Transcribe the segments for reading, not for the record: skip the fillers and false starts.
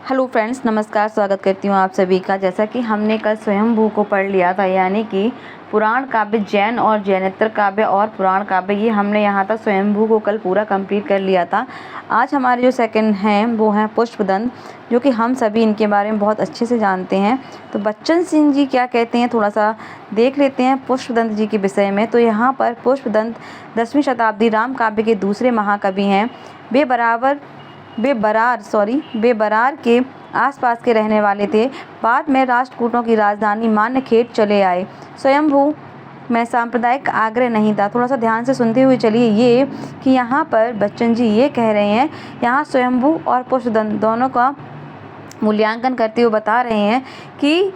Hello friends, नमस्कार। स्वागत करती हूँ आप सभी का। जैसा कि हमने कल स्वयंभू को पढ़ लिया था, यानी कि पुराण काव्य जैन और जैनेतर काव्य और पुराण काव्य, ये हमने यहाँ तक स्वयंभू को कल पूरा कंप्लीट कर लिया था। आज हमारे जो सेकंड हैं वो हैं पुष्पदंत, जो कि हम सभी इनके बारे में बहुत अच्छे से जानते हैं। तो बच्चन सिंह जी क्या कहते हैं थोड़ा सा देख लेते हैं पुष्पदंत जी के विषय में। तो यहाँ पर पुष्पदंत 10वीं शताब्दी राम काव्य के दूसरे महाकवि हैं। बेबरार के आसपास के रहने वाले थे। बाद में राष्ट्रकूटों की राजधानी मान्यखेड़ चले आए। स्वयंभू में सांप्रदायिक आग्रह नहीं था। थोड़ा सा ध्यान से सुनते हुए चलिए ये कि यहाँ पर बच्चन जी ये कह रहे हैं, यहाँ स्वयंभू और पुष्पदंत दोनों का मूल्यांकन करते हुए बता रहे हैं कि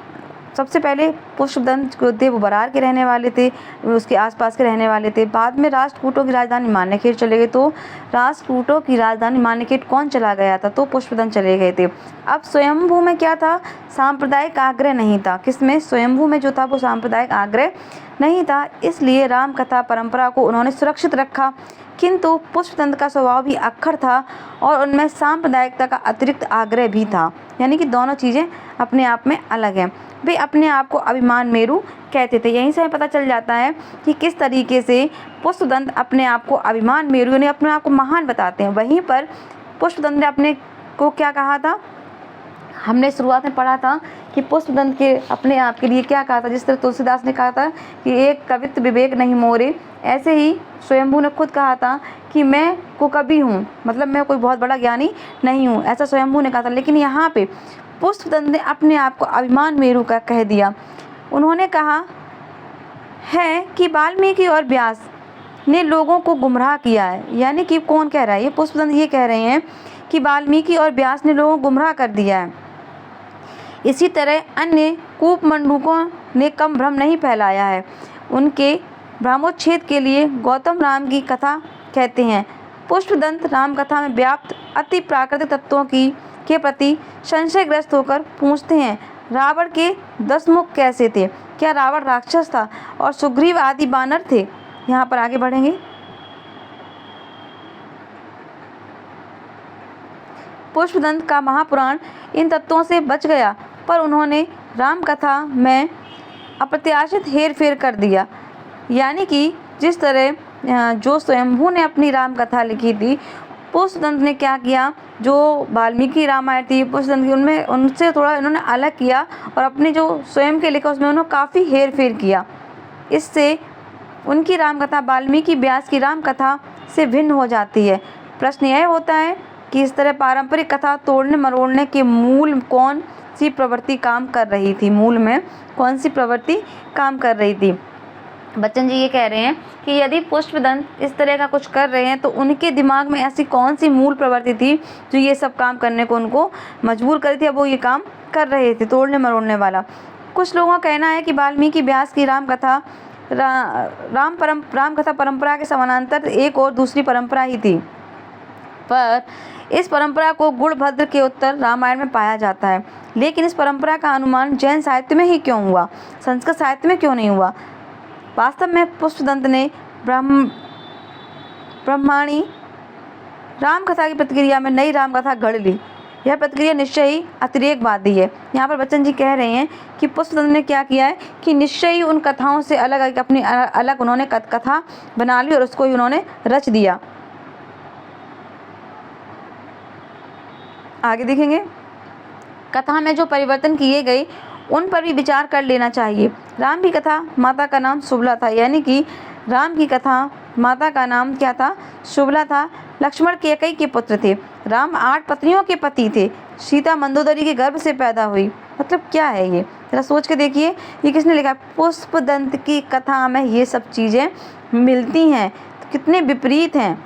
सबसे पहले पुष्पदंत जो थे वो बरार के रहने वाले थे, उसके आसपास के रहने वाले थे। बाद में राष्ट्रकूटों की राजधानी मान्यखेड़ चले गए। तो राष्ट्रकूटों की राजधानी मान्यखेड़ कौन चला गया था? तो पुष्पदंत चले गए थे। अब स्वयंभू में क्या था? सांप्रदायिक आग्रह नहीं था। किसमें? स्वयंभू में जो था वो सांप्रदायिक आग्रह नहीं था, इसलिए राम कथा परंपरा को उन्होंने सुरक्षित रखा। किंतु पुष्पदंत का स्वभाव भी अक्खर था और उनमें सांप्रदायिकता का अतिरिक्त आग्रह भी था। यानी कि दोनों चीज़ें अपने आप में अलग हैं। वे अपने आप को अभिमान मेरु कहते थे। यहीं से हमें पता चल जाता है कि किस तरीके से पुष्पदंत अपने आप को अभिमान मेरु यानी अपने आप को महान बताते हैं। वहीं पर पुष्पदंत ने अपने को क्या कहा था? हमने शुरुआत में पढ़ा था कि पुष्पदंत के अपने आप के लिए क्या कहा था। जिस तरह तुलसीदास ने कहा था कि एक कवित्व विवेक नहीं मोरे, ऐसे ही स्वयंभू ने खुद कहा था कि मैं को कवि हूँ, मतलब मैं कोई बहुत बड़ा ज्ञानी नहीं हूँ, ऐसा स्वयंभू ने कहा था। लेकिन यहाँ पे पुष्पदंत ने अपने आप को अभिमान मेरु का कह दिया। उन्होंने कहा है कि वाल्मीकि और व्यास ने लोगों को गुमराह किया है। यानी कि कौन कह रहा है? ये पुष्पदंत ये कह रहे हैं कि वाल्मीकि और व्यास ने लोगों को गुमराह कर दिया है। इसी तरह अन्य कूपमंडूकों ने कम भ्रम नहीं फैलाया है। उनके भ्रमोच्छेद के लिए गौतम राम की कथा कहते हैं। पुष्पदंत राम कथा में व्याप्त अति प्राकृतिक तत्वों के प्रति संशयग्रस्त होकर पूछते हैं, रावण के 10 मुख कैसे थे? क्या रावण राक्षस था और सुग्रीव आदि बानर थे? यहाँ पर आगे बढ़ेंगे। पुष्पदंत का महापुराण इन तत्वों से बच गया, पर उन्होंने राम कथा में अप्रत्याशित हेर फेर कर दिया। यानी कि जिस तरह जो स्वयंभू ने अपनी राम कथा लिखी थी, पुष्पदंत ने क्या किया? जो वाल्मीकि रामायण थी पुष्पदंत की, उनमें उनसे थोड़ा इन्होंने अलग किया और अपनी जो स्वयं के लिखा उसमें उन्होंने काफ़ी हेर फेर किया। इससे उनकी राम कथा वाल्मीकि व्यास की राम कथा से भिन्न हो जाती है। प्रश्न यह होता है कि इस तरह पारंपरिक कथा तोड़ने मरोड़ने के मूल कौन सी प्रवृत्ति काम कर रही थी? मूल में कौन सी प्रवृत्ति काम कर रही थी? बच्चन जी ये कह रहे हैं कि यदि पुष्पदंत इस तरह का कुछ कर रहे हैं तो उनके दिमाग में ऐसी कौन सी मूल प्रवृत्ति थी जो ये सब काम करने को उनको मजबूर करी थी? अब वो ये काम कर रहे थे तोड़ने मरोड़ने वाला। कुछ लोगों का कहना है कि वाल्मीकि व्यास की राम कथा राम कथा परंपरा के समानांतर एक और दूसरी परंपरा ही थी, पर इस परंपरा को गुणभद्र के उत्तर रामायण में पाया जाता है। लेकिन इस परंपरा का अनुमान जैन साहित्य में ही क्यों हुआ, संस्कृत साहित्य में क्यों नहीं हुआ? वास्तव में पुष्पदंत ने ब्रह्माणी राम कथा की प्रतिक्रिया में नई राम कथा गढ़ ली। यह प्रतिक्रिया निश्चय ही अतिरेकवादी है। यहाँ पर बच्चन जी कह रहे हैं कि पुष्पदंत ने क्या किया है कि निश्चय ही उन कथाओं से अलग अपनी अलग उन्होंने कथा बना ली और उसको ही उन्होंने रच दिया। आगे देखेंगे, कथा में जो परिवर्तन किए गए उन पर भी विचार कर लेना चाहिए। राम की कथा माता का नाम सुबला था, यानी कि राम की कथा माता का नाम क्या था? सुबला था। लक्ष्मण कैकेयी के पुत्र थे। राम 8 पत्नियों के पति थे। सीता मंदोदरी के गर्भ से पैदा हुई। मतलब क्या है ये? जरा सोच के देखिए, ये किसने लिखा? पुष्पदंत की कथा में ये सब चीज़ें मिलती हैं, तो कितने विपरीत हैं।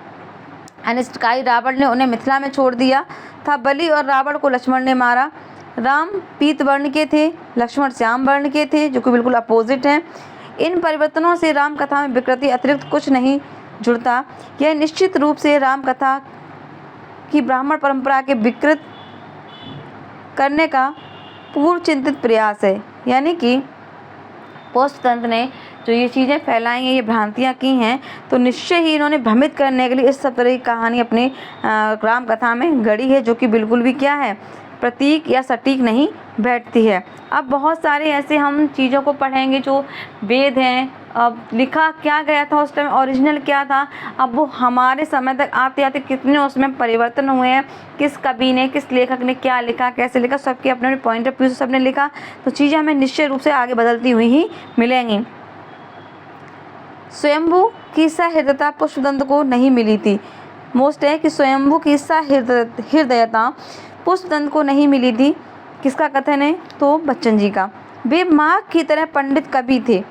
अनिष्टकारी रावण ने उन्हें मिथिला में छोड़ दिया था। बलि और रावण को लक्ष्मण ने मारा। राम पीत वर्ण के थे, लक्ष्मण श्याम वर्ण के थे, जो कि बिल्कुल अपोजिट हैं। इन परिवर्तनों से राम कथा में विकृति अतिरिक्त कुछ नहीं जुड़ता। यह निश्चित रूप से राम कथा की ब्राह्मण परंपरा के विकृत करने का पूर्व चिंतित प्रयास है। यानी कि पुष्पदंत ने जो ये चीज़ें फैलाई हैं, ये भ्रांतियाँ की हैं, तो निश्चय ही इन्होंने भ्रमित करने के लिए इस सब तरह की कहानी अपनी राम कथा में गढ़ी है, जो कि बिल्कुल भी क्या है, प्रतीक या सटीक नहीं बैठती है। अब बहुत सारे ऐसे हम चीज़ों को पढ़ेंगे जो वेद हैं, अब लिखा क्या गया था उस टाइम, ओरिजिनल क्या था, अब वो हमारे समय तक आते आते कितने उसमें परिवर्तन हुए हैं, किस कवि ने, किस लेखक ने क्या लिखा, कैसे लिखा, सबके अपने अपने पॉइंट ऑफ व्यू से सबने लिखा, तो चीज़ें हमें निश्चित रूप से आगे बदलती हुई ही मिलेंगी। स्वयंभू की सहृदयता पुष्पदंत को नहीं मिली थी। मोस्ट है कि स्वयंभू की सहृदयता पुष्पदंत को नहीं मिली थी। किसका कथन है? तो बच्चन जी का। वे माँ की तरह पंडित कवि थे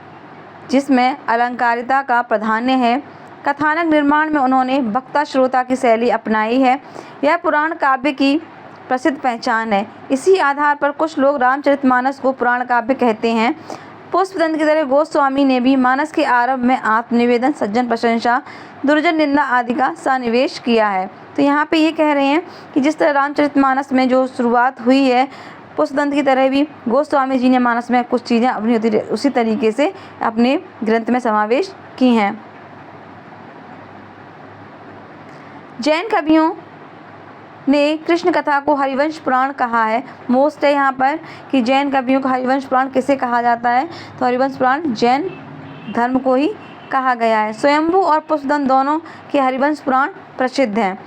जिसमें अलंकारिता का प्राधान्य है। कथानक निर्माण में उन्होंने वक्ता श्रोता की शैली अपनाई है। यह पुराण काव्य की प्रसिद्ध पहचान है। इसी आधार पर कुछ लोग रामचरितमानस को पुराण काव्य कहते हैं। पुष्पदंत की तरह गोस्वामी ने भी मानस के आरंभ में आत्मनिवेदन, सज्जन प्रशंसा, दुर्जन निंदा आदि का सन्निवेश किया है। तो यहाँ पे ये कह रहे हैं कि जिस तरह रामचरितमानस में जो शुरुआत हुई है, पुष्पदंत की तरह भी गोस्वामी जी ने मानस में कुछ चीज़ें अपनी उसी तरीके से अपने ग्रंथ में समावेश की हैं। जैन कवियों ने कृष्ण कथा को हरिवंश पुराण कहा है। मोस्ट है यहाँ पर कि जैन कवियों को हरिवंश पुराण किसे कहा जाता है, तो हरिवंश पुराण जैन धर्म को ही कहा गया है। स्वयंभू और पुष्पदंत दोनों के हरिवंश पुराण प्रसिद्ध हैं।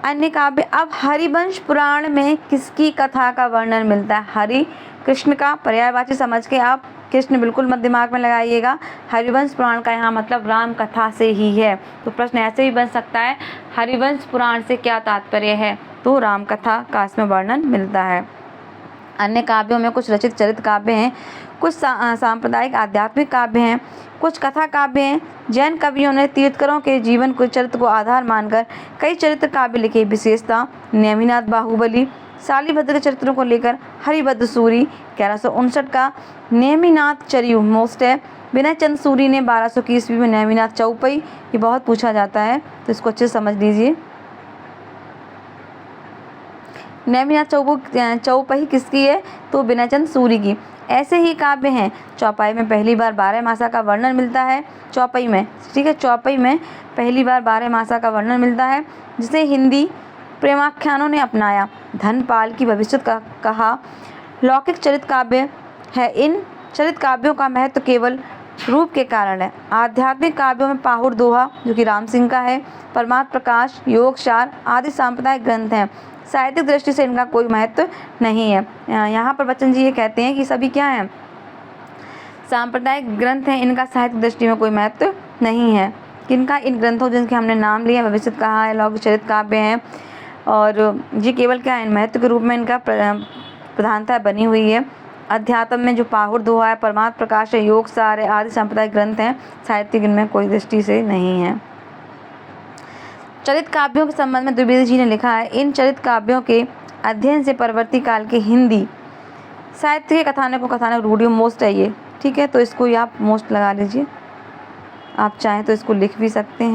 अन्य काव्य, अब हरिवंश पुराण में किसकी कथा का वर्णन मिलता है? हरि कृष्ण का पर्यायवाची समझ के आप कृष्ण बिल्कुल मत दिमाग में लगाइएगा। हरिवंश पुराण का यहाँ मतलब राम कथा से ही है। तो प्रश्न ऐसे भी बन सकता है, हरिवंश पुराण से क्या तात्पर्य है? तो राम कथा का इसमें वर्णन मिलता है। अन्य काव्यों में कुछ रचित चरित्र काव्य हैं, कुछ सांप्रदायिक आध्यात्मिक काव्य हैं, कुछ कथा काव्य हैं। जैन कवियों ने तीर्थंकरों के जीवन को चरित्र को आधार मानकर कई चरित्र काव्य लिखे। विशेषता नेमिनाथ बाहुबली, शालिभद्र के चरित्रों को लेकर हरिभद्र सूरी 1159 का नेमिनाथ चरियु मोस्ट है। विनय चंद सूरी ने 1200 ईस्वी में नेमिनाथ चौपई, ये बहुत पूछा जाता है तो इसको अच्छे से समझ लीजिए। नेमिनाथ चौपई किसकी है? तो विनय चंद सूरी की। ऐसे ही काव्य हैं। चौपाई में पहली बार 12 मासा का वर्णन मिलता है। चौपाई में, ठीक है, चौपाई में पहली बार 12 मासा का वर्णन मिलता है, जिसे हिंदी प्रेमाख्यानों ने अपनाया। धनपाल की भविष्य का कहा लौकिक चरित्र काव्य है। इन चरित्र काव्यों का महत्व केवल रूप के कारण है। आध्यात्मिक काव्यों में पाहुर दोहा जो कि राम सिंह का है, परमात्म प्रकाश, योगसार आदि सांप्रदायिक ग्रंथ हैं। साहित्यिक दृष्टि से इनका कोई महत्व नहीं है। यहाँ पर बच्चन जी ये कहते हैं कि सभी क्या हैं? सांप्रदायिक ग्रंथ हैं, इनका साहित्यिक दृष्टि में कोई महत्व नहीं है। किनका? इन ग्रंथों जिनके हमने नाम लिए, भविष्य कहा है, लौकिक चरित्र काव्य हैं, और ये केवल क्या है? महत्व के रूप में इनका प्रधानता बनी हुई है। अध्यात्म में जो पाहुर दोहा है, परमात्म प्रकाश है, योगसार है आदि सांप्रदायिक ग्रंथ हैं, साहित्यिक इनमें कोई दृष्टि से नहीं है। चरित्र काव्यों के संबंध में द्विवेदी जी ने लिखा है, इन चरित्र काव्यों के अध्ययन से परवर्ती काल के हिंदी साहित्य के कथानक रूढ़ियों मोस्ट है ये, ठीक है, तो इसको आप मोस्ट लगा लीजिए। आप चाहें तो इसको लिख भी सकते हैं।